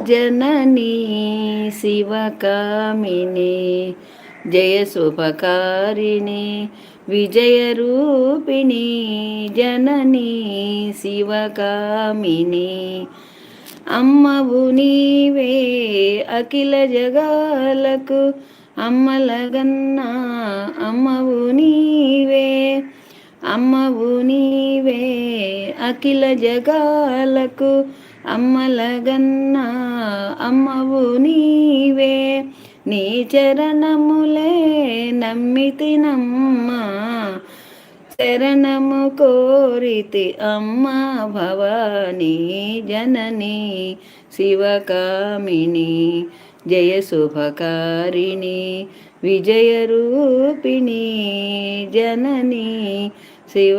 जननी शिवकामिनी जय शुभकारिणी विजयरूपिणी जननी शिवकामिनी అమ్మవు నీవే అఖిల జగాలకు అమ్మలగన్నా అమ్మవు నీవే అమ్మవు నీవే అఖిల జగాలకు అమ్మలగన్నా అమ్మవు నీవే నీ చరణములే నమ్మితినమ్మా శరణము కోరితి అమ్మా భవానీ జననీ శివకామిని జయ శుభకారిణి విజయరూపిణి జననీ శివ